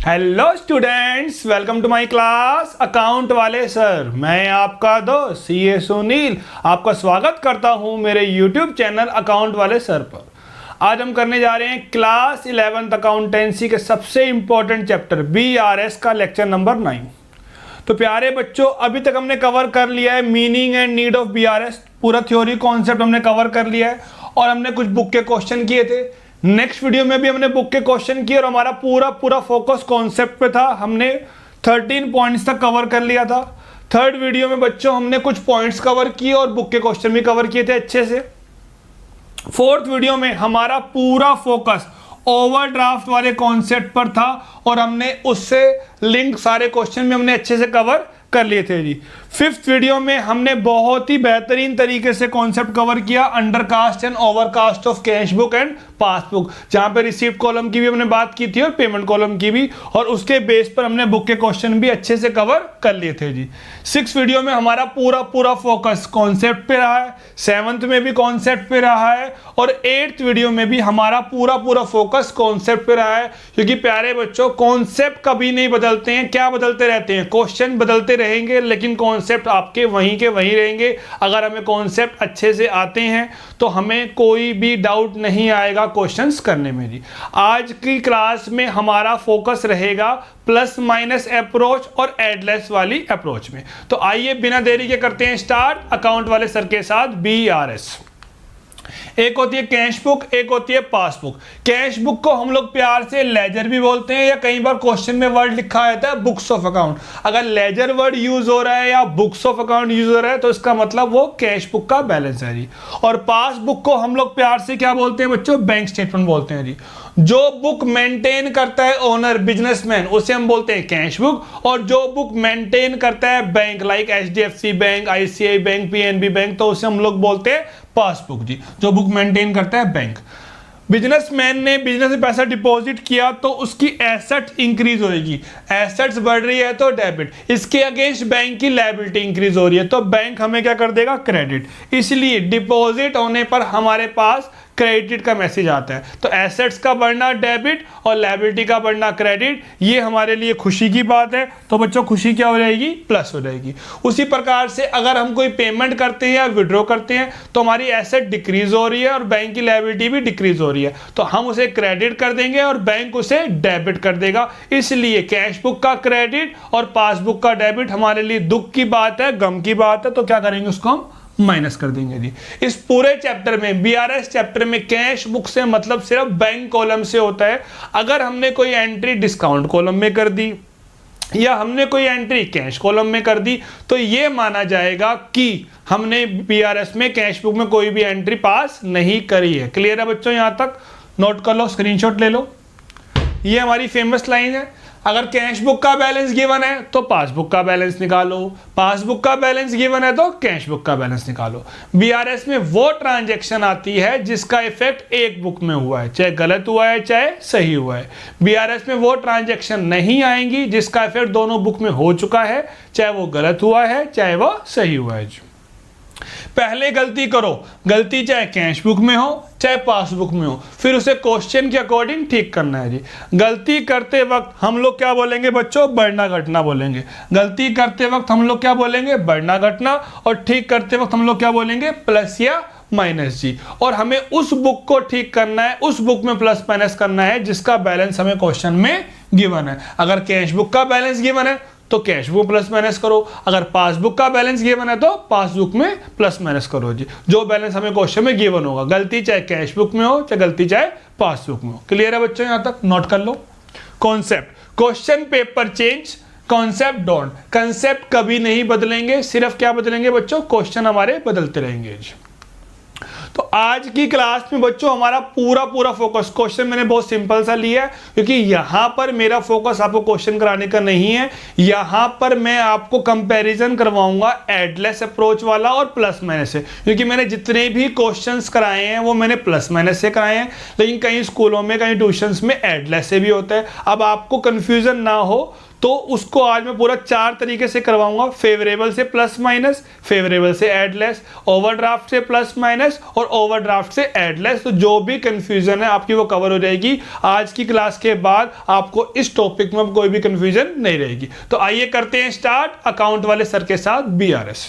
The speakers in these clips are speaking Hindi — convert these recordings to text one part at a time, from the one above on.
Hello students, welcome to my class account वाले सर। मैं आपका दोस्त सीए सुनील आपका स्वागत करता हूं मेरे यूट्यूब चैनल अकाउंट वाले सर पर। आज हम करने जा रहे हैं क्लास 11th अकाउंटेंसी के सबसे इंपॉर्टेंट चैप्टर बीआरएस का लेक्चर नंबर 9। तो प्यारे बच्चों, अभी तक हमने कवर कर लिया है meaning and need of BRS. पूरा थ्योरी कॉन्सेप्ट हमने कवर कर लिया है और हमने कुछ बुक के क्वेश्चन किए थे। नेक्स्ट वीडियो में भी हमने बुक के क्वेश्चन किए और हमारा पूरा फोकस कॉन्सेप्ट पे था। हमने 13 पॉइंट्स तक कवर कर लिया था। थर्ड वीडियो में बच्चों हमने कुछ पॉइंट्स कवर किए और बुक के क्वेश्चन भी कवर किए थे अच्छे से। फोर्थ वीडियो में हमारा पूरा फोकस ओवरड्राफ्ट वाले कॉन्सेप्ट पर था और हमने उससे लिंक सारे क्वेश्चन में हमने अच्छे से कवर कर लिए थे जी। फिफ्थ वीडियो में हमने बहुत ही बेहतरीन तरीके से कॉन्सेप्ट कवर किया undercast and overcast of cash book and passbook, जहां पे रिसीप्ट कॉलम की भी हमने बात की थी और पेमेंट कॉलम की भी, और उसके बेस पर हमने बुक के क्वेश्चन भी अच्छे से कवर कर लिए थे जी। सिक्स वीडियो में हमारा पूरा फोकस कॉन्सेप्ट पे रहा है, सेवंथ में भी कॉन्सेप्ट पे रहा है और एट्थ वीडियो में भी हमारा पूरा फोकस कॉन्सेप्ट पे रहा है। क्योंकि प्यारे बच्चों, कॉन्सेप्ट कभी नहीं बदलते हैं। क्या बदलते रहते हैं? क्वेश्चन बदलते रहेंगे लेकिन कॉन्सेप्ट आपके वहीं के वहीं रहेंगे। अगर हमें कॉन्सेप्ट अच्छे से आते हैं तो हमें कोई भी डाउट नहीं आएगा क्वेश्चंस करने में जी। आज की क्लास में हमारा फोकस रहेगा प्लस माइनस अप्रोच और एडलेस वाली अप्रोच में। तो आइए बिना देरी के करते हैं स्टार्ट अकाउंट वाले सर के साथ बीआरएस। एक होती है कैश बुक, एक होती है पासबुक। कैश बुक को हम लोग प्यार से लेजर भी बोलते हैं या कई बार क्वेश्चन में वर्ड लिखा रहता है बुक्स ऑफ अकाउंट। अगर लेजर वर्ड यूज हो रहा है या बुक्स ऑफ अकाउंट यूज हो रहा है तो इसका मतलब वो कैश बुक का बैलेंस है जी। और पासबुक को हम लोग प्यार से क्या बोलते हैं बच्चों? बैंक स्टेटमेंट बोलते हैं जी। जो बुक मेंटेन करता है ओनर बिजनेसमैन उसे हम बोलते हैं कैश बुक, और जो बुक मेंटेन करता है bank like HDFC bank, ICI bank, PNB bank, तो उसे हम लोग बोलते हैं पासबुक जी। जो बुक मेंटेन करता है बैंक। बिजनेसमैन ने बिजनेस में पैसा डिपॉजिट किया तो उसकी एसेट इंक्रीज होगी। एसेट्स बढ़ रही है तो डेबिट, इसके अगेंस्ट बैंक की लायबिलिटी इंक्रीज हो रही है तो बैंक हमें क्या कर देगा? क्रेडिट। इसलिए डिपॉजिट होने पर हमारे पास क्रेडिट का मैसेज आता है। तो एसेट्स का बढ़ना डेबिट और लायबिलिटी का बढ़ना क्रेडिट, ये हमारे लिए खुशी की बात है। तो बच्चों खुशी क्या हो जाएगी? प्लस हो जाएगी। उसी प्रकार से अगर हम कोई पेमेंट करते हैं या विड्रॉ करते हैं तो हमारी एसेट डिक्रीज हो रही है और बैंक की लायबिलिटी भी डिक्रीज हो रही है, तो हम उसे क्रेडिट कर देंगे और बैंक उसे डेबिट कर देगा। इसलिए कैश बुक का क्रेडिट और पासबुक का डेबिट हमारे लिए दुख की बात है, गम की बात है। तो क्या करेंगे? उसको हम माइनस कर देंगे जी। इस पूरे चैप्टर में, बीआरएस चैप्टर में, कैश बुक से मतलब सिर्फ बैंक कॉलम से होता है। अगर हमने कोई एंट्री डिस्काउंट कॉलम में कर दी या हमने कोई एंट्री कैश कॉलम में कर दी तो ये माना जाएगा कि हमने बीआरएस में कैश बुक में कोई भी एंट्री पास नहीं करी है। क्लियर है बच्चों? यहां तक नोट कर लो, स्क्रीनशॉट ले लो। ये हमारी फेमस लाइन है। अगर कैश बुक का बैलेंस गिवन है तो पासबुक का बैलेंस निकालो, पासबुक का बैलेंस गिवन है तो कैश बुक का बैलेंस निकालो। बीआरएस में वो ट्रांजैक्शन आती है जिसका इफेक्ट एक बुक में हुआ है, चाहे गलत हुआ है चाहे सही हुआ है। बीआरएस में वो ट्रांजैक्शन नहीं आएंगी जिसका इफेक्ट दोनों बुक में हो चुका है, चाहे वो गलत हुआ है चाहे वो सही हुआ है। पहले गलती करो, गलती चाहे कैश बुक में हो चाहे पासबुक में हो, फिर उसे क्वेश्चन के अकॉर्डिंग ठीक करना है जी। गलती करते वक्त हम लोग क्या बोलेंगे बच्चों? बढ़ना घटना बोलेंगे। गलती करते वक्त हम लोग क्या बोलेंगे? बढ़ना घटना। और ठीक करते वक्त हम लोग क्या बोलेंगे? प्लस या माइनस जी। और हमें उस बुक को ठीक करना है, उस बुक में प्लस माइनस करना है जिसका बैलेंस हमें क्वेश्चन में गिवन है। अगर कैश बुक का बैलेंस गिवन है तो कैश बुक प्लस माइनस करो, अगर पासबुक का बैलेंस गिवन है तो पासबुक में प्लस माइनस करो जी। जो बैलेंस हमें क्वेश्चन में गिवन होगा, गलती चाहे कैश बुक में हो चाहे गलती चाहे पासबुक में हो। क्लियर है बच्चों? यहां तक नोट कर लो। Concept, question paper change, concept don't. Concept कभी नहीं बदलेंगे, सिर्फ क्या बदलेंगे बच्चों? क्वेश्चन हमारे बदलते रहेंगे जी। तो आज की क्लास में बच्चों हमारा पूरा फोकस, क्वेश्चन मैंने बहुत सिंपल सा लिया है क्योंकि यहां पर मेरा फोकस आपको क्वेश्चन कराने का नहीं है। यहां पर मैं आपको कंपैरिजन करवाऊंगा एडलेस अप्रोच वाला और प्लस माइनस से, क्योंकि मैंने जितने भी क्वेश्चंस कराए हैं वो मैंने प्लस माइनस से कराए हैं, लेकिन कई स्कूलों में कई ट्यूशंस में एडलेस से भी होता है। अब आपको कंफ्यूजन ना हो तो उसको आज मैं पूरा 4 तरीके से करवाऊंगा। फेवरेबल से प्लस माइनस, फेवरेबल से ऐड लेस, ओवरड्राफ्ट से प्लस माइनस और ओवरड्राफ्ट से ऐड लेस। तो जो भी कंफ्यूजन है आपकी वो कवर हो जाएगी। आज की क्लास के बाद आपको इस टॉपिक में कोई भी कंफ्यूजन नहीं रहेगी। तो आइए करते हैं स्टार्ट अकाउंट वाले सर के साथ BRS।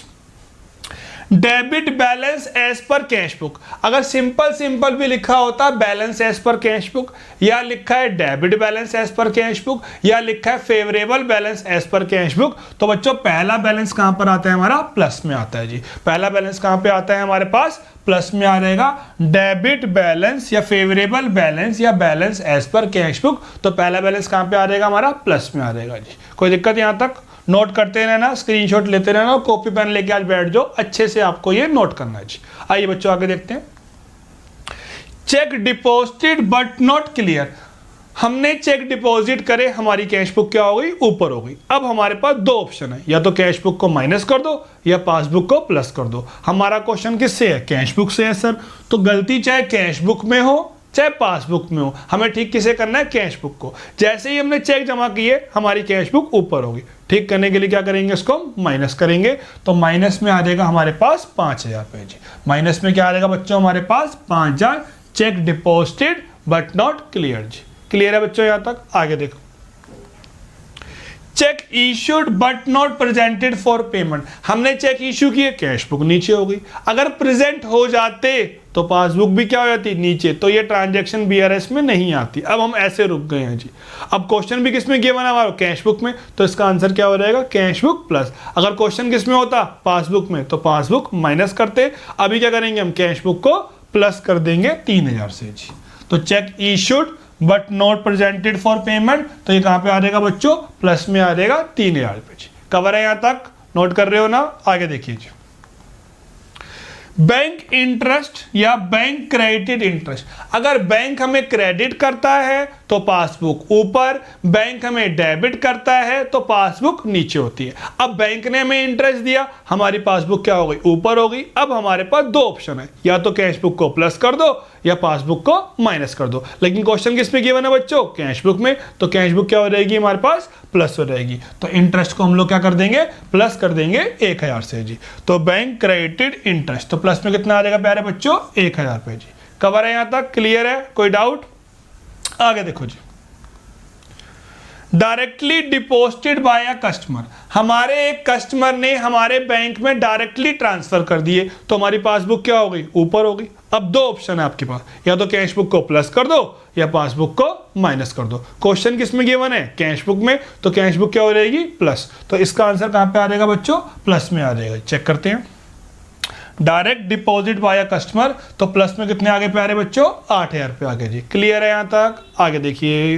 Debit balance as per cash book. अगर सिंपल भी लिखा होता balance as per cash book, या लिखा है debit balance as per cash book, या लिखा है favourable balance as per cash book, तो बच्चों पहला बैलेंस कहां पर आता है हमारा? प्लस में आता है जी। पहला बैलेंस कहां पे आता है हमारे पास? प्लस में आ जाएगा। डेबिट बैलेंस या फेवरेबल बैलेंस या balance as per cash book, तो पहला बैलेंस कहां पे आ जाएगा हमारा? प्लस में आ जाएगा जी। कोई दिक्कत यहां तक? नोट करते रहना, स्क्रीनशॉट लेते रहना और कॉपी पेन लेके आज बैठ जाओ, अच्छे से आपको ये नोट करना है जी। आइए बच्चों आगे देखते हैं। Check deposited but not clear. हमने चेक डिपॉजिट करे, हमारी कैश बुक क्या हो गई? ऊपर हो गई। अब हमारे पास दो ऑप्शन है, या तो कैश बुक को माइनस कर दो या पासबुक को प्लस कर दो। हमारा क्वेश्चन किससे है? कैश बुक से है सर। तो गलती चाहे कैश बुक में हो चाहे पासबुक में हो, हमें ठीक किसे करना है? कैश बुक को। जैसे ही हमने चेक जमा किए हमारी कैश बुक ऊपर होगी। ठीक करने के लिए क्या करेंगे? इसको माइनस करेंगे, तो माइनस में आ जाएगा हमारे पास 5000 रुपए जी। माइनस में क्या आ जाएगा बच्चों हमारे पास? 5000। Cheque deposited but not clear जी। क्लियर है बच्चों यहां तक? आगे देखो। Cheque issued but not presented for payment. हमने चेक इश्यू किए, कैश बुक नीचे हो गई। अगर प्रेजेंट हो जाते तो पासबुक भी क्या हो जाती? नीचे। तो ये ट्रांजैक्शन BRS में नहीं आती। अब हम ऐसे रुक गए हैं जी। अब क्वेश्चन भी किसमें गिवन है हमारा? कैश बुक में, तो इसका आंसर क्या हो जाएगा? Cash book plus. अगर क्वेश्चन किसमें होता? पासबुक में, तो पासबुक माइनस करते। अभी क्या करेंगे हम? कैश बुक को प्लस कर देंगे 3000 से जी। तो check issued but not presented for payment, तो ये कहां पे आ जाएगा बच्चों? प्लस में आ जाएगा 3000 रुपए जी। कवर है यहां तक? नोट कर रहे हो ना? आगे देखिए जी। बैंक इंटरेस्ट या बैंक क्रेडिट इंटरेस्ट। अगर बैंक हमें क्रेडिट करता है तो पासबुक ऊपर, बैंक हमें डेबिट करता है तो पासबुक नीचे होती है। अब बैंक ने हमें इंटरेस्ट दिया, हमारी पासबुक क्या हो गई? ऊपर हो गई। अब हमारे पास दो ऑप्शन है, या तो कैश बुक को प्लस कर दो या पासबुक को माइनस कर दो। लेकिन क्वेश्चन किस पे गिवन है बच्चों? कैश बुक में, तो कैश बुक क्या हो जाएगी हमारे पास? प्लस हो जाएगी। तो इंटरेस्ट को हम लोग क्या कर देंगे? प्लस कर देंगे 1000 से जी। तो बैंक क्रेडिटेड इंटरेस्ट, तो प्लस में कितना आ जाएगा प्यारे बच्चों? 1000 रुपए जी। कवर है यहां तक? क्लियर है? कोई डाउट? आगे देखो जी। Directly deposited by a customer. हमारे एक कस्टमर ने हमारे बैंक में डायरेक्टली ट्रांसफर कर दिए, तो हमारी पासबुक क्या हो गई? ऊपर हो गई। अब दो ऑप्शन है आपके पास, या तो कैश बुक को प्लस कर दो या पासबुक को माइनस कर दो। क्वेश्चन किस में गिवन है? कैश बुक में, तो कैश बुक क्या हो जाएगी? प्लस। तो इसका आंसर कहां पे आ जाएगा बच्चों? प्लस में आ जाएगा। चेक करते हैं। Direct deposit by a customer, तो प्लस में कितने आगे प्यारे बच्चों? 8000 रुपए आगे जी। क्लियर है यहां तक? आगे देखिए।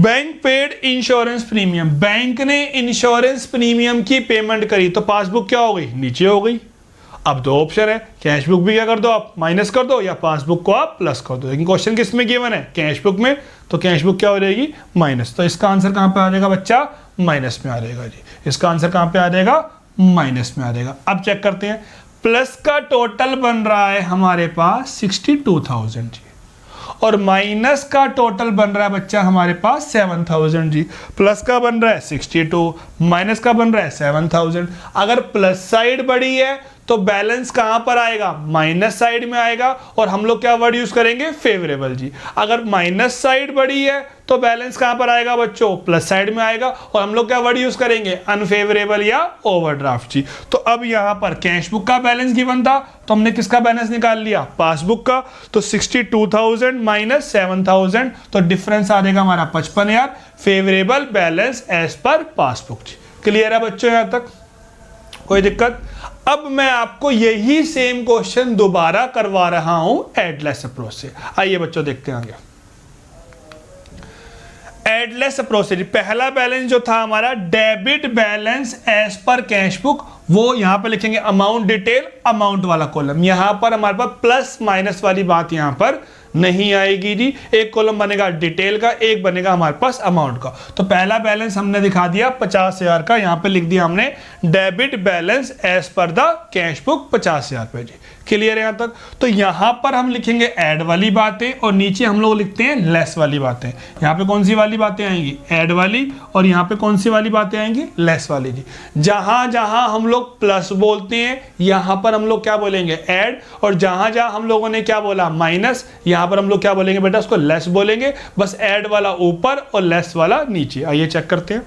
Bank paid insurance premium. Bank ने इंश्योरेंस प्रीमियम की पेमेंट करी, तो पासबुक क्या हो गई? नीचे हो गई। अब दो ऑप्शन है, कैश बुक भी क्या कर दो आप? माइनस कर दो, या पासबुक को आप प्लस कर दो। लेकिन क्वेश्चन किस में गिवन है? कैश बुक में, तो कैश बुक क्या हो जाएगी? माइनस। तो इसका आंसर कहां पे आ जाएगा बच्चा? माइनस में आ जाएगा जी। इसका आंसर कहां पे आ जाएगा? माइनस में आ जाएगा। अब चेक करते हैं। प्लस का टोटल बन रहा है हमारे पास 62,000 जी, और माइनस का टोटल बन रहा है बच्चा हमारे पास 7000 जी। प्लस का बन रहा है 62, माइनस का बन रहा है 7000। अगर प्लस साइड बड़ी है तो बैलेंस कहां पर आएगा? माइनस साइड में आएगा। और हम लोग क्या वर्ड यूज करेंगे? फेवरेबल जी। अगर माइनस साइड बड़ी है तो बैलेंस कहां पर आएगा बच्चों? प्लस साइड में आएगा। और हम लोग क्या वर्ड यूज करेंगे? अनफेवरेबल या ओवरड्राफ्ट जी। तो अब यहां पर कैश बुक का बैलेंस गिवन था, तो हमने किसका बैलेंस निकाल लिया? पासबुक का। तो 62,000 माइनस 7,000, तो डिफरेंस आ जाएगा हमारा 55,000। Favourable balance as per passbook जी। क्लियर है बच्चों यहां तक? कोई दिक्कत? अब मैं आपको यही सेम क्वेश्चन दोबारा करवा रहा हूं एडलेस अप्रोच से। आइए बच्चों देखते हैं आगे। एडलेस अप्रोच से पहला बैलेंस जो था हमारा debit balance as per cash book, वो यहाँ पर लिखेंगे अमाउंट डिटेल, अमाउंट वाला कॉलम। यहाँ पर हमारे पास प्लस माइनस वाली बात यहाँ पर नहीं आएगी जी। एक कॉलम बनेगा डिटेल का, एक बनेगा हमारे पास अमाउंट का। तो पहला बैलेंस हमने दिखा दिया 50,000 का, यहाँ पे लिख दिया हमने debit balance as per the cash book 50,000 रुपए जी। क्लियर है यहाँ तक? तो यहाँ पर हम लिखेंगे ऐड वाली बातें और नीचे हम लोग लिखते हैं लेस वाली बातें। यहाँ पे कौन सी वाली बातें आएंगी? ऐड वाली। और यहाँ पे कौन सी वाली बातें आएंगी? लेस वाली जी। जहां जहां हम लोग प्लस बोलते हैं यहाँ पर हम लोग क्या बोलेंगे? ऐड। और जहां जहां हम लोगों ने क्या बोला? माइनस, यहाँ पर हम लोग क्या बोलेंगे बेटा? उसको लेस बोलेंगे। बस ऐड वाला ऊपर और लेस वाला नीचे। आइए चेक करते हैं।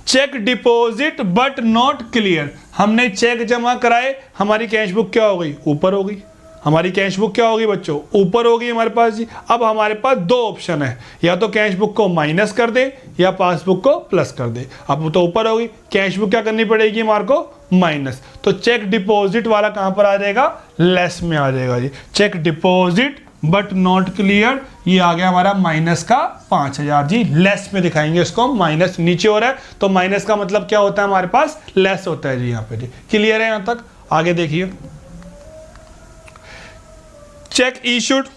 Cheque deposit but not clear. हमने चेक जमा कराए, हमारी कैश बुक क्या हो गई? ऊपर हो गई। हमारी कैश बुक क्या होगी बच्चों? ऊपर होगी हमारे पास जी। अब हमारे पास दो ऑप्शन है, या तो कैश बुक को माइनस कर दे या पासबुक को प्लस कर दे। अब वो तो ऊपर होगी, कैश बुक क्या करनी पड़ेगी हमारे को? माइनस। तो चेक डिपॉजिट वाला कहां पर आ जाएगा? लेस में आ जाएगा जी। Cheque deposit but not clear, ये आ गया हमारा माइनस का 5,000 जी। लेस में दिखाएंगे इसको, माइनस नीचे हो रहा है तो माइनस का मतलब क्या होता है हमारे पास? लेस होता है जी यहाँ पे जी। क्लियर है यहाँ तक? आगे देखिए। Check issued,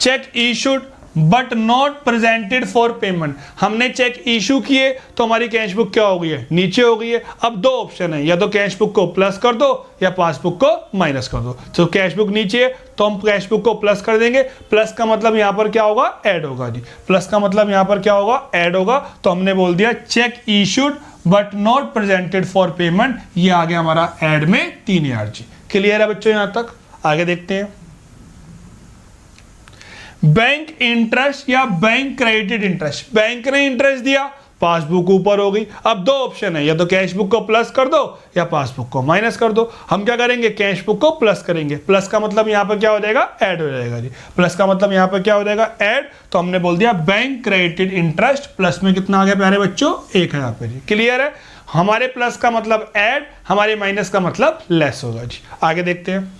check issued but not presented for payment. हमने चेक इशू किए तो हमारी कैश बुक क्या हो गई है? नीचे हो गई है। अब दो ऑप्शन है, या तो कैश बुक को प्लस कर दो या पासबुक को माइनस कर दो। तो कैश बुक नीचे है तो हम कैश बुक को प्लस कर देंगे। प्लस का मतलब यहां पर क्या होगा? ऐड होगा जी। प्लस का मतलब यहां पर क्या होगा? ऐड होगा। तो हमने बोल दिया check issued but not presented for payment, ये आ गया हमारा ऐड में 3,000 जी। क्लियर है बच्चों यहां तक? आगे देखते हैं। बैंक इंटरेस्ट या बैंक क्रेडिट इंटरेस्ट। बैंक ने इंटरेस्ट दिया, पासबुक ऊपर हो गई। अब दो ऑप्शन है, या तो कैश बुक को प्लस कर दो या पासबुक को माइनस कर दो। हम क्या करेंगे? कैश बुक को प्लस करेंगे। प्लस का मतलब यहां पर क्या हो जाएगा? ऐड हो जाएगा जी। प्लस का मतलब यहां पर क्या हो जाएगा? ऐड। तो हमने बोल दिया बैंक क्रेडिट इंटरेस्ट, प्लस में कितना आ गया प्यारे बच्चों? 1,000 पे जी। क्लियर है? हमारे प्लस का मतलब ऐड, हमारे माइनस का मतलब लेस होगा जी। आगे देखते हैं।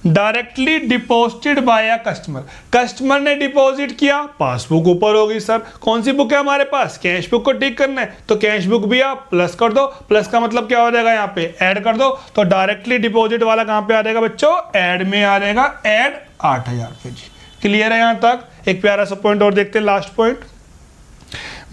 Directly deposited by a customer. Customer ने डिपॉजिट किया, पासबुक ऊपर होगी। सर कौन सी बुक है हमारे पास? कैश बुक को टिक करना है तो कैश बुक भी आप प्लस कर दो। प्लस का मतलब क्या हो जाएगा? यहाँ पे ऐड कर दो। तो डायरेक्टली डिपॉजिट वाला कहां पे आ जाएगा बच्चों? ऐड में आ जाएगा। ऐड 8,000 रुपए जी। क्लियर है यहां तक? एक प्यारा सा पॉइंट और देखते हैं, last point.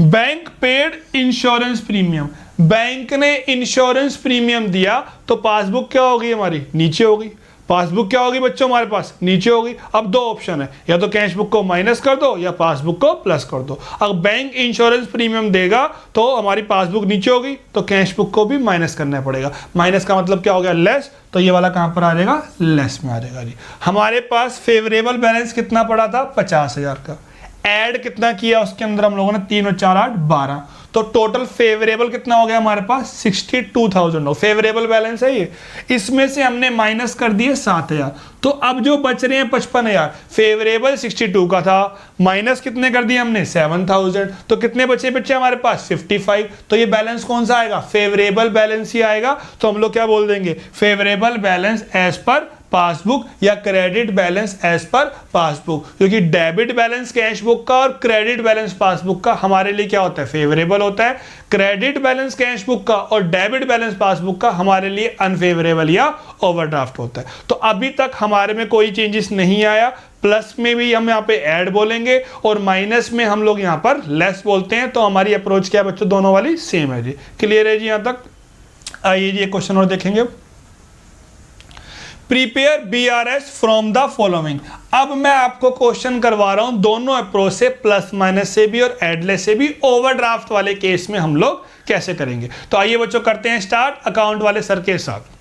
Bank paid insurance premium. Bank ने इंश्योरेंस प्रीमियम दिया तो पासबुक क्या होगी हमारी? नीचे होगी। पासबुक क्या होगी बच्चों हमारे पास? नीचे होगी। अब दो ऑप्शन है, या तो कैश बुक को माइनस कर दो या पासबुक को प्लस कर दो। अगर बैंक इंश्योरेंस प्रीमियम देगा तो हमारी पासबुक नीचे होगी, तो कैश बुक को भी माइनस करना पड़ेगा। माइनस का मतलब क्या हो गया? लेस। तो ये वाला कहां पर आ जाएगा? लेस में आ जाएगा जी। हमारे पास फेवरेबल बैलेंस कितना पड़ा था? 50,000 का। ऐड कितना किया उसके अंदर हम लोगों ने? 3 और 4 8 12। तो टोटल फेवरेबल कितना हो गया हमारे पास? 62,000 फेवरेबल बैलेंस है ये। इसमें से हमने माइनस कर दिए 7,000, तो अब जो बच रहे हैं 55,000। फेवरेबल 62 का था, माइनस कितने कर दिए हमने? 7,000। तो कितने बचे हमारे पास? 55। तो ये बैलेंस कौन सा आएगा? फेवरेबल बैलेंस ही आएगा। तो हम लोग क्या बोल देंगे? Favourable balance as per passbook या credit balance as per passbook. क्योंकि डेबिट बैलेंस कैश बुक का और क्रेडिट बैलेंस पासबुक का हमारे लिए क्या होता है? फेवरेबल होता है। क्रेडिट बैलेंस कैश बुक का और डेबिट बैलेंस पासबुक का हमारे लिए अनफेवरेबल या ओवरड्राफ्ट होता है। तो अभी तक हमारे में कोई चेंजेस नहीं आया। प्लस में भी हम यहाँ पे ऐड बोलेंगे और माइनस में हम लोग यहाँ पर लेस बोलते हैं। तो हमारी अप्रोच क्या बच्चों? दोनों वाली सेम है जी। क्लियर है जी यहाँ तक? आइए जी एक क्वेश्चन और देखेंगे। Prepare BRS from the following. अब मैं आपको क्वेश्चन करवा रहा हूं दोनों अप्रोच से, प्लस माइनस से भी और एडलेस से भी। ओवरड्राफ्ट वाले केस में हम लोग कैसे करेंगे? तो आइए बच्चों करते हैं स्टार्ट अकाउंट वाले सर के साथ।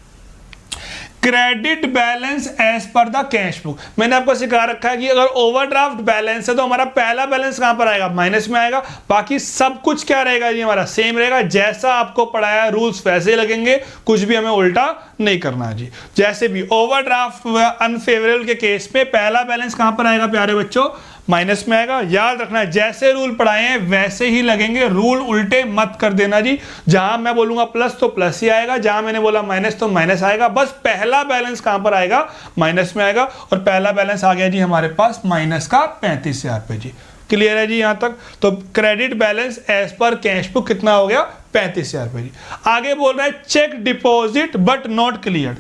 Credit balance as per the cash book. मैंने आपको सिखा रखा है कि अगर ओवरड्राफ्ट बैलेंस है तो हमारा पहला बैलेंस कहां पर आएगा? माइनस में आएगा। बाकी सब कुछ क्या रहेगा जी? हमारा सेम रहेगा। जैसा आपको पढ़ाया रूल्स वैसे लगेंगे, कुछ भी हमें उल्टा नहीं करना जी। जैसे भी ओवरड्राफ्ट अनफेवरेबल के केस में पहला बैलेंस कहां पर आएगा प्यारे बच्चों? माइनस में आएगा। याद रखना जैसे रूल पढ़ाए हैं वैसे ही लगेंगे, रूल उल्टे मत कर देना जी। जहां मैं बोलूंगा प्लस तो प्लस ही आएगा, जहां मैंने बोला माइनस तो माइनस आएगा। बस पहला बैलेंस कहां पर आएगा, माइनस में आएगा। और पहला बैलेंस आ गया जी हमारे पास माइनस का 35,000 रुपये जी। क्लियर है जी यहां तक। तो credit balance as per cash book कितना हो गया, 35,000 रुपये जी। आगे बोल रहा है cheque deposit but not clear.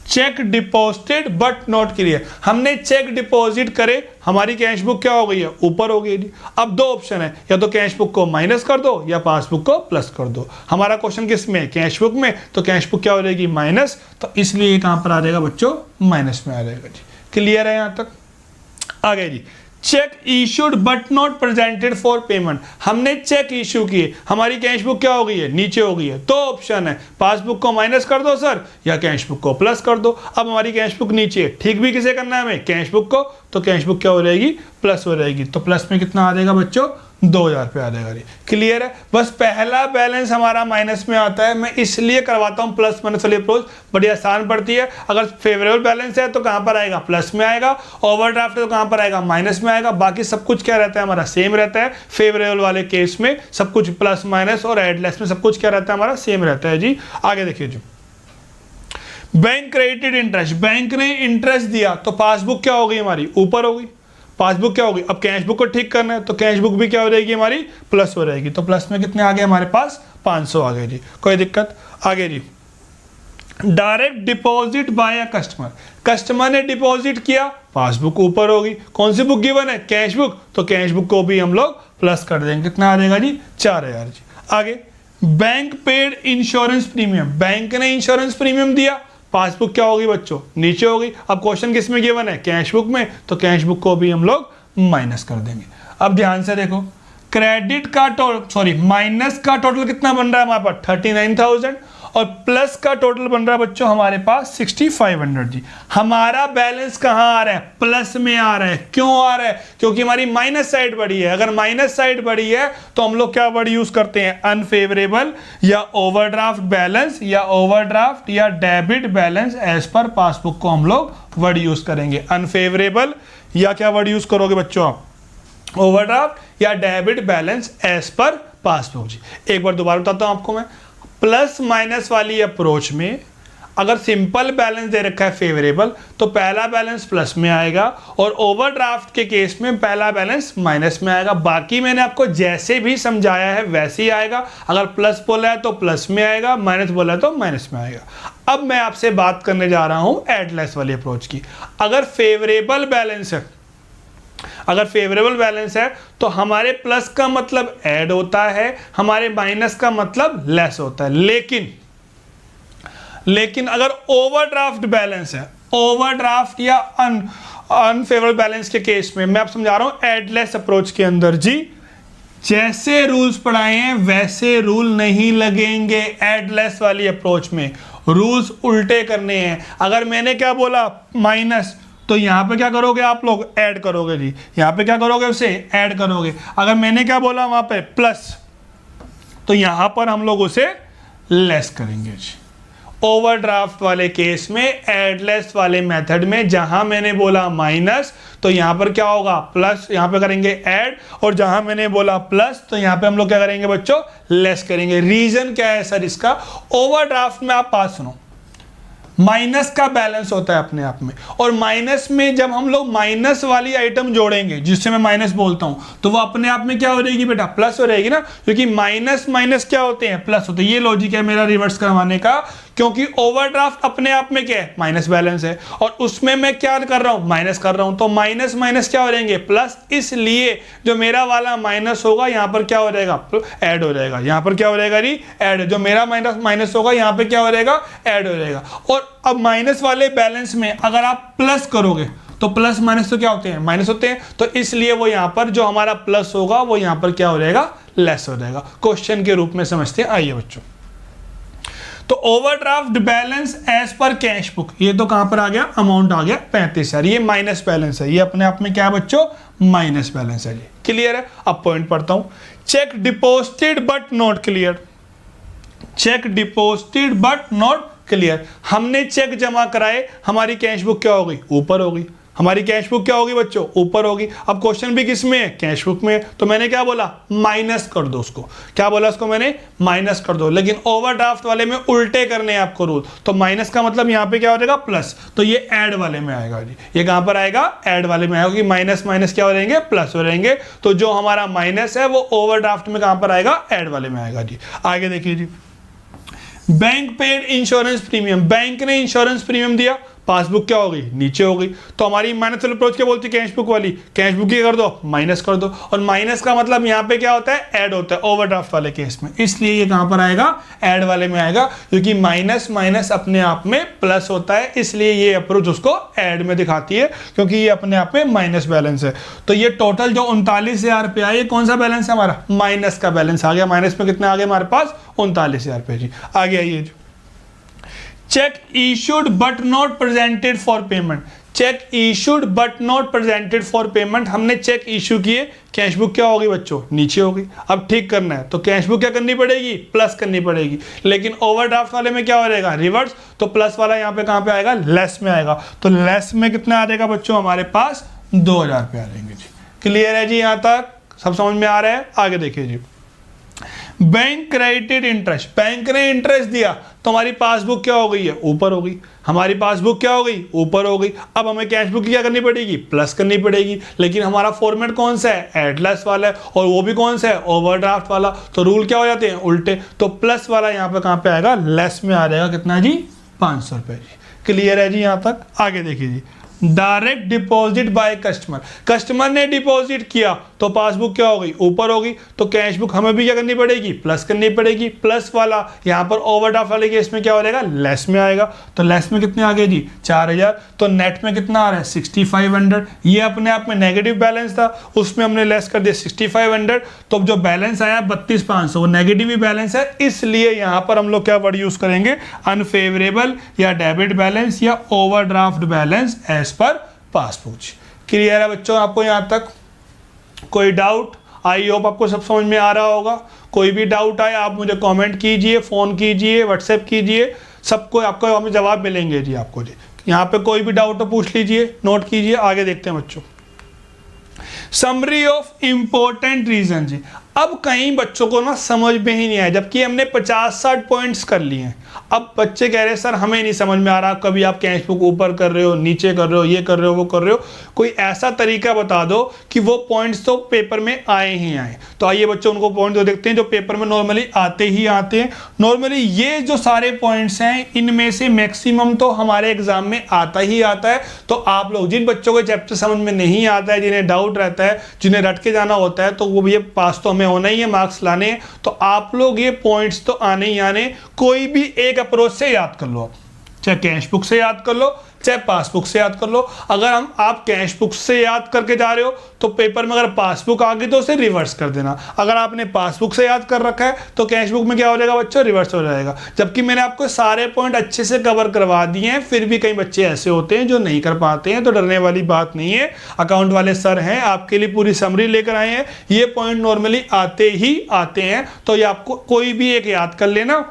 Cheque deposited but not clear. हमने चेक डिपॉजिट करे, हमारी कैश बुक क्या हो गई है, ऊपर हो गई जी। अब दो ऑप्शन है, या तो कैश बुक को माइनस कर दो या पासबुक को प्लस कर दो। हमारा क्वेश्चन किस में, कैश बुक में, तो कैश बुक क्या हो जाएगी, माइनस। तो इसलिए कहां पर आ जाएगा बच्चों, माइनस में आ जाएगा जी। क्लियर है यहां तक। आगे जी, cheque issued but not presented for payment. हमने चेक इशू किए, हमारी कैश बुक क्या हो गई है, नीचे हो गई है। दो ऑप्शन है, पासबुक को माइनस कर दो सर, या कैश बुक को प्लस कर दो। अब हमारी कैश बुक नीचे है, ठीक भी किसे करना है हमें, कैश बुक को, तो कैश बुक क्या हो जाएगी, प्लस हो जाएगी। तो प्लस में कितना आ जाएगा बच्चों, 2,000 रुपये आ जाएगा जी। क्लियर है। बस पहला बैलेंस हमारा माइनस में आता है, मैं इसलिए करवाता हूं प्लस माइनस वाली अप्रोच, बड़ी आसान पड़ती है। अगर फेवरेबल बैलेंस है तो कहां पर आएगा, प्लस में आएगा। ओवरड्राफ्ट है तो कहां पर आएगा, माइनस में आएगा। बाकी सब कुछ क्या रहता है हमारा, सेम रहता है। फेवरेबल वाले केस में सब कुछ प्लस माइनस, और एडलेस में सब कुछ क्या रहता है हमारा, सेम रहता है जी। आगे देखिए जी, बैंक क्रेडिटेड इंटरेस्ट, बैंक ने इंटरेस्ट दिया तो पासबुक क्या हो गई हमारी, ऊपर हो गई। पासबुक क्या होगी, अब कैश बुक को ठीक करना है तो कैश बुक भी क्या हो जाएगी हमारी, प्लस हो जाएगी। तो प्लस में कितने आ गए हमारे पास, 500 आ गए जी। कोई दिक्कत। आगे जी, direct deposit by a customer. Customer ने डिपॉजिट किया, पासबुक ऊपर होगी। कौन सी बुक गिवन है, कैश बुक, तो कैश बुक को भी हम लोग प्लस कर देंगे। कितना आ जाएगा जी, 4,000 जी। आगे, bank paid insurance premium. Bank ने इंश्योरेंस प्रीमियम दिया, पासबुक क्या होगी बच्चों, नीचे होगी। अब क्वेश्चन किस में गिवन है, कैश बुक में, तो कैश बुक को भी हम लोग माइनस कर देंगे। अब ध्यान से देखो, क्रेडिट का माइनस का टोटल कितना बन रहा है हमारे पास, 39,000, और प्लस का टोटल बन रहा है बच्चों हमारे पास 6,500 जी। हमारा बैलेंस कहां आ रहा है, प्लस में आ रहा है। क्यों आ रहा है, क्योंकि हमारी माइनस साइड बढ़ी है। अगर माइनस साइड बढ़ी है तो हम लोग क्या वर्ड यूज करते हैं, अनफेवरेबल, या ओवरड्राफ्ट बैलेंस, या ओवरड्राफ्ट या debit balance as per passbook को हम लोग वर्ड यूज करेंगे। अनफेवरेबल या क्या वर्ड यूज करोगे बच्चों आप, ओवरड्राफ्ट या debit balance as per passbook जी। एक बार दोबारा बताता हूं आपको मैं, प्लस माइनस वाली अप्रोच में अगर सिंपल बैलेंस दे रखा है फेवरेबल, तो पहला बैलेंस प्लस में आएगा, और ओवरड्राफ्ट के केस में पहला बैलेंस माइनस में आएगा। बाकी मैंने आपको जैसे भी समझाया है वैसे ही आएगा। अगर प्लस बोला है तो प्लस में आएगा, माइनस बोला है तो माइनस में आएगा। अब मैं आपसे बात करने जा रहा हूं एडलेस वाली अप्रोच की। अगर फेवरेबल बैलेंस है, अगर फेवरेबल बैलेंस है तो हमारे प्लस का मतलब ऐड होता है, हमारे माइनस का मतलब लेस होता है। लेकिन अगर ओवरड्राफ्ट बैलेंस है, ओवरड्राफ्ट या अनफेवरेबल बैलेंस के केस में मैं आप समझा रहा हूं एडलेस अप्रोच के अंदर जी, जैसे रूल्स पढ़ाए हैं वैसे रूल नहीं लगेंगे। एडलेस वाली अप्रोच में रूल्स उल्टे करने हैं। अगर मैंने क्या बोला, माइनस, तो यहां पे क्या करोगे आप लोग, ऐड करोगे जी। यहां पे क्या करोगे, उसे ऐड करोगे। अगर मैंने क्या बोला वहां पे प्लस, तो यहां पर हम लोग उसे लेस करेंगे जी। ओवरड्राफ्ट वाले केस में, एडलेस वाले मेथड में, जहां मैंने बोला माइनस तो यहां पर क्या होगा, प्लस, यहां पे करेंगे ऐड, और जहां मैंने बोला प्लस तो यहां पे हम लोग क्या करेंगे बच्चों, लेस करेंगे। रीजन क्या है सर इसका, ओवरड्राफ्ट में आप बात सुनो, माइनस का बैलेंस होता है अपने आप में, और माइनस में जब हम लोग माइनस वाली आइटम जोड़ेंगे, जिससे मैं माइनस बोलता हूं, तो वो अपने आप में क्या हो जाएगी बेटा, प्लस हो रहेगी ना, क्योंकि माइनस माइनस क्या होते हैं, प्लस होते हैं। ये लॉजिक है मेरा रिवर्स करवाने का, क्योंकि ओवरड्राफ्ट अपने आप में क्या है, माइनस बैलेंस है, और उसमें मैं क्या कर रहा हूं, माइनस कर रहा हूं, तो माइनस माइनस क्या हो जाएंगे, प्लस। इसलिए जो मेरा वाला माइनस होगा यहां पर क्या हो जाएगा, ऐड हो जाएगा। यहां पर क्या हो जाएगा जी, ऐड। जो मेरा माइनस माइनस होगा यहां पे क्या हो जाएगा, ऐड हो जाएगा। और अब माइनस वाले बैलेंस में अगर आप प्लस करोगे तो प्लस माइनस तो क्या होते हैं, माइनस होते हैं, तो इसलिए वो यहां पर जो हमारा प्लस होगा वो यहां पर क्या हो जाएगा, लेस हो जाएगा। क्वेश्चन के रूप में समझते हैं, आइए बच्चों। तो overdraft balance as per cash book, ये तो कहां पर आ गया, अमाउंट आ गया 35,000, ये माइनस बैलेंस है, ये अपने आप में क्या है बच्चों, माइनस बैलेंस है जी। क्लियर है। अब पॉइंट पढ़ता हूं, check deposited but not clear. Cheque deposited but not clear, हमने चेक जमा कराए, हमारी कैश बुक क्या हो गई, ऊपर हो गई। हमारी कैश बुक क्या होगी बच्चों, ऊपर होगी। अब क्वेश्चन भी किस में है, कैश बुक में है, तो मैंने क्या बोला, माइनस कर दो उसको। क्या बोला उसको मैंने, माइनस कर दो। लेकिन ओवरड्राफ्ट वाले में उल्टे करने हैं आपको रूल, तो माइनस का मतलब यहाँ पे क्या हो जाएगा, प्लस, तो ये ऐड वाले में आएगा जी। ये कहाँ पर आएगा, ऐड वाले में आएगा, कि माइनस माइनस क्या हो रहेंगे, प्लस हो रहेंगे। तो जो हमारा माइनस है वो ओवरड्राफ्ट में कहाँ पर आएगा, ऐड वाले में आएगा जी। आगे देखिए जी, bank paid insurance premium, bank ने इंश्योरेंस प्रीमियम दिया, पासबुक क्या हो गई, नीचे हो गई। तो हमारी माइनस वाली अप्रोच क्या बोलती है, कैश बुक वाली, कैश बुक की कर दो, माइनस कर दो। और माइनस का मतलब यहाँ पे क्या होता है, ऐड होता है ओवरड्राफ्ट वाले केस में, इसलिए ये कहां पर आएगा, ऐड वाले में आएगा, क्योंकि माइनस माइनस अपने आप में प्लस होता है, इसलिए ये अप्रोच उसको ऐड में दिखाती है, क्योंकि ये अपने आप में माइनस बैलेंस है। तो ये टोटल जो 39,000 रुपया है, ये कौन सा बैलेंस है हमारा, माइनस का बैलेंस आ गया। माइनस में कितने आ गए हमारे पास, 39,000 रुपये जी। आगे आइए, check issued but not presented for payment, check issued but not presented for payment, हमने चेक इशू किए, कैश बुक क्या होगी बच्चों, नीचे होगी। अब ठीक करना है तो कैश बुक क्या करनी पड़ेगी, प्लस करनी पड़ेगी। लेकिन ओवरड्राफ्ट वाले में क्या हो जाएगा, रिवर्स, तो प्लस वाला यहाँ पे कहाँ पे आएगा, लेस में आएगा। तो लेस में कितना आ जाएगा बच्चों, हमारे पास 2,000 रुपये आ जाएंगे जी। क्लियर है जी, यहाँ तक सब समझ में आ रहा है। आगे देखिए जी, बैंक क्रेडिटेड इंटरेस्ट, बैंक ने इंटरेस्ट दिया तो हमारी पासबुक क्या हो गई है, ऊपर हो गई। हमारी पासबुक क्या हो गई, ऊपर हो गई। अब हमें कैश बुक की क्या करनी पड़ेगी, प्लस करनी पड़ेगी। लेकिन हमारा फॉर्मेट कौन सा है, एडलेस वाला है, और वो भी कौन सा है, ओवरड्राफ्ट वाला। तो रूल क्या हो जाते हैं, उल्टे। तो प्लस वाला यहाँ पे कहाँ पे आएगा, लेस में आ जाएगा, कितना जी, 500 रुपये जी। क्लियर है जी यहाँ तक। आगे देखिए जी, direct deposit by customer, customer ने डिपॉजिट किया तो पासबुक क्या हो गई, ऊपर होगी। तो कैश बुक हमें भी क्या करनी पड़ेगी, प्लस करनी पड़ेगी। प्लस वाला यहाँ पर ओवरड्राफ्ट वाले केस में क्या हो जाएगा, लेस में आएगा। तो लेस में कितने आ गए जी, 4,000। तो नेट में कितना आ रहा है, 6,500। ये अपने आप में नेगेटिव बैलेंस था, उसमें हमने लेस कर दिया 6,500। तो जो बैलेंस आया 32,500, वो नेगेटिव ही बैलेंस है, इसलिए यहाँ पर हम लोग क्या वर्ड यूज करेंगे, अनफेवरेबल या डेबिट बैलेंस या ओवरड्राफ्ट बैलेंस पर पासबुक। क्लियर है बच्चों आपको यहाँ तक, कोई डाउट, आई होप आपको सब समझ में आ रहा होगा। कोई भी डाउट आए आप मुझे कमेंट कीजिए, फोन कीजिए, व्हाट्सएप कीजिए, सबको आपको हमें जवाब मिलेंगे जी आपको जी। यहाँ पे कोई भी डाउट तो पूछ लीजिए, नोट कीजिए। आगे देखते हैं बच्चों, समरी ऑफ इंपॉर्टेंट रीजन जी। अब कहीं बच्चों को ना समझ में ही नहीं आया, जबकि हमने 50-60 पॉइंट्स कर लिए हैं। अब बच्चे कह रहे हैं सर हमें नहीं समझ में आ रहा, कभी आप कैश बुक ऊपर कर रहे हो, नीचे कर रहे हो, ये कर रहे हो, वो कर रहे हो, कोई ऐसा तरीका बता दो कि वो पॉइंट्स तो पेपर में आए ही आए। तो आइए बच्चों उनको पॉइंट तो देखते हैं जो पेपर में नॉर्मली आते ही आते हैं। नॉर्मली ये जो सारे पॉइंट्स हैं, इनमें से मैक्सिमम तो हमारे एग्जाम में आता ही आता है। तो आप लोग जिन बच्चों को चैप्टर समझ में नहीं आता है, जिन्हें डाउट रहता है, जिन्हें रट के जाना होता है, तो वो ये पास तो हमें होना ही है, मार्क्स लाने हैं। तो आप लोग ये पॉइंट्स तो आने ही आने, कोई भी एक अप्रोच से याद कर लो आप, चाहे कैश बुक से याद कर लो, चाहे पासबुक से याद कर लो। अगर आप कैश बुक से याद करके जा रहे हो तो पेपर में अगर पासबुक आ गई तो उसे रिवर्स कर देना। अगर आपने पासबुक से याद कर रखा है तो कैश बुक में क्या हो जाएगा बच्चों, रिवर्स हो जाएगा। जबकि मैंने आपको सारे पॉइंट अच्छे से कवर करवा दिए हैं, फिर भी कई बच्चे ऐसे होते हैं जो नहीं कर पाते हैं। तो डरने वाली बात नहीं है, अकाउंट वाले सर हैं, आपके लिए पूरी समरी लेकर आए हैं। ये पॉइंट नॉर्मली आते ही आते हैं, तो ये आपको कोई भी एक याद कर लेना,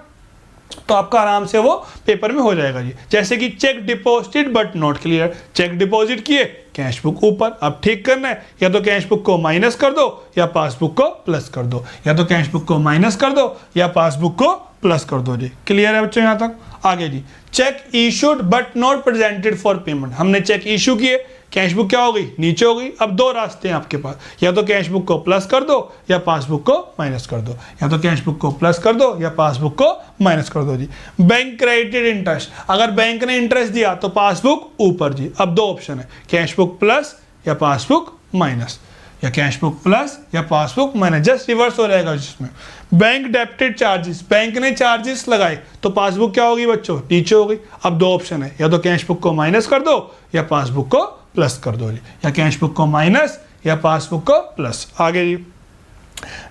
तो आपका आराम से वो पेपर में हो जाएगा जी। जैसे कि cheque deposit but not clear, cheque deposit किए, कैश बुक ऊपर। अब ठीक करना है, या तो कैश बुक को माइनस कर दो या पासबुक को प्लस कर दो, या तो कैश बुक को माइनस कर दो या पासबुक को प्लस कर दो जी। क्लियर है बच्चों यहाँ तक। आगे जी, cheque issued but not presented for payment, हमने चेक इशू किए, कैश बुक क्या हो गई, नीचे हो गई। अब दो रास्ते हैं आपके पास, या तो कैश बुक को प्लस कर दो या पासबुक को माइनस कर दो, या तो कैश बुक को प्लस कर दो या पासबुक को माइनस कर दो जी। बैंक क्रेडिटेड इंटरेस्ट, अगर बैंक ने इंटरेस्ट दिया तो पासबुक ऊपर जी। अब दो ऑप्शन है, कैश बुक प्लस या पासबुक माइनस, या कैश बुक प्लस या पासबुक माइनस, जस्ट रिवर्स हो जाएगा जिसमें। बैंक डेबिटेड चार्जेस, बैंक ने चार्जेस लगाए तो पासबुक क्या होगी बच्चों, नीचे हो गई। अब दो ऑप्शन है, या तो कैश बुक को माइनस कर दो या पासबुक को प्लस कर दो जी, या कैश बुक को माइनस या पासबुक को प्लस। आगे जी,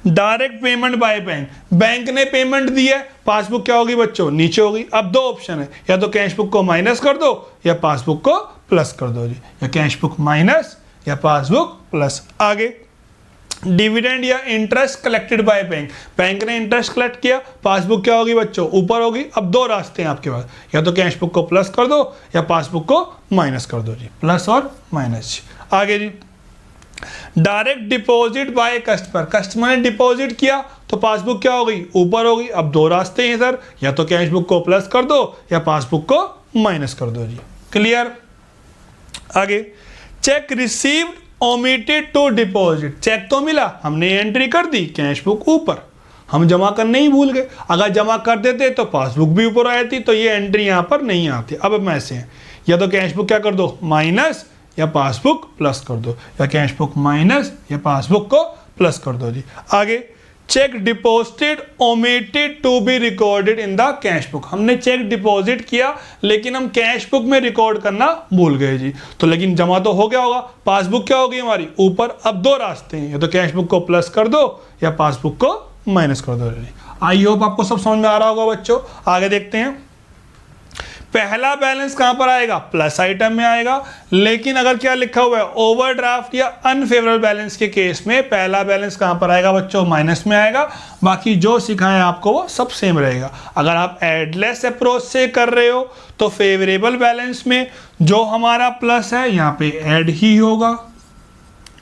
direct payment by bank, bank ने पेमेंट दी है, पासबुक क्या होगी बच्चों, नीचे होगी। अब दो ऑप्शन है, या तो कैश बुक को माइनस कर दो या पासबुक को प्लस कर दो जी, या कैश बुक माइनस या पासबुक प्लस। आगे डिविडेंड या interest collected by bank, bank ने इंटरेस्ट कलेक्ट किया, पासबुक क्या होगी बच्चों, ऊपर होगी। अब दो रास्ते हैं आपके पास, या तो कैश बुक को प्लस कर दो या पासबुक को माइनस कर दो जी, प्लस और माइनस। आगे जी, direct deposit by customer, customer ने डिपॉजिट किया तो पासबुक क्या हो गई, ऊपर होगी। अब दो रास्ते हैं सर, या तो कैश बुक को प्लस कर दो या पासबुक को माइनस कर दो जी, क्लियर। आगे, cheque received omitted to deposit, cheque तो मिला, हमने एंट्री कर दी, कैश बुक ऊपर, हम जमा करने ही भूल गए। अगर जमा कर देते तो पासबुक भी ऊपर आई थी, तो ये एंट्री यहाँ पर नहीं आती। अब हम ऐसे हैं, या तो कैश बुक क्या कर दो माइनस या पासबुक प्लस कर दो, या कैश बुक माइनस या पासबुक को प्लस कर दो जी। आगे, cheque deposited omitted to be recorded in the cash book, हमने चेक डिपॉजिट किया लेकिन हम कैश बुक में रिकॉर्ड करना भूल गए जी, तो लेकिन जमा तो हो गया होगा। पासबुक क्या होगी हमारी, ऊपर। अब दो रास्ते हैं, या तो कैश बुक को प्लस कर दो या पासबुक को माइनस कर दो जी। आई होप आपको सब समझ में आ रहा होगा बच्चों। आगे देखते हैं, पहला बैलेंस कहां पर आएगा, प्लस आइटम में आएगा, लेकिन अगर क्या लिखा हुआ है ओवरड्राफ्ट या अनफेवरेबल बैलेंस के केस में पहला बैलेंस कहां पर आएगा बच्चों, माइनस में आएगा। बाकी जो सिखाएं आपको वो सब सेम रहेगा। अगर आप एडलेस अप्रोच से कर रहे हो तो फेवरेबल बैलेंस में जो हमारा प्लस है यहाँ पे ऐड ही होगा,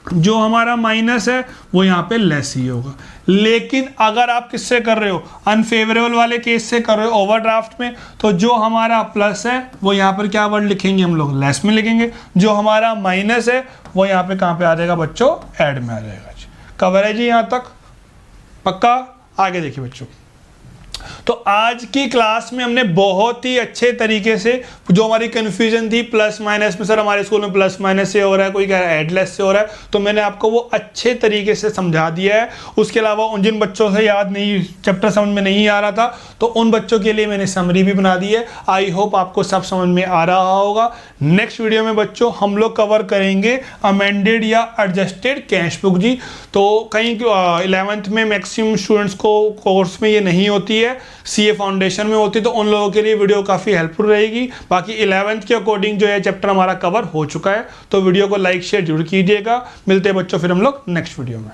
जो हमारा माइनस है वो यहाँ पे लेस ही होगा। लेकिन अगर आप किससे कर रहे हो, अनफेवरेबल वाले केस से कर रहे हो ओवरड्राफ्ट में, तो जो हमारा प्लस है वो यहाँ पर क्या वर्ड लिखेंगे हम लोग, लेस में लिखेंगे। जो हमारा माइनस है वो यहाँ पे कहाँ पे आ जाएगा बच्चों, ऐड में आ जाएगा जी। कवर है जी यहाँ तक, पक्का। आगे देखिए बच्चों, तो आज की क्लास में हमने बहुत ही अच्छे तरीके से जो हमारी कंफ्यूजन थी प्लस माइनस में, सर हमारे स्कूल में प्लस माइनस से हो रहा है, कोई कह रहा है एडलेस से हो रहा है, तो मैंने आपको वो अच्छे तरीके से समझा दिया है। उसके अलावा उन जिन बच्चों से याद नहीं, चैप्टर समझ में नहीं आ रहा था, तो उन बच्चों के लिए मैंने समरी भी बना दी है। आई होप आपको सब समझ में आ रहा होगा। नेक्स्ट वीडियो में बच्चों हम लोग कवर करेंगे अमेंडेड या एडजस्टेड कैश बुक जी। तो कहीं 11th में मैक्सिमम स्टूडेंट्स को कोर्स में ये नहीं होती है, सीए फाउंडेशन में होती, तो उन लोगों के लिए वीडियो काफ़ी हेल्पफुल रहेगी। बाकी 11th के अकॉर्डिंग जो है चैप्टर हमारा कवर हो चुका है, तो वीडियो को लाइक शेयर जरूर कीजिएगा। मिलते हैं बच्चों फिर हम लोग नेक्स्ट वीडियो में।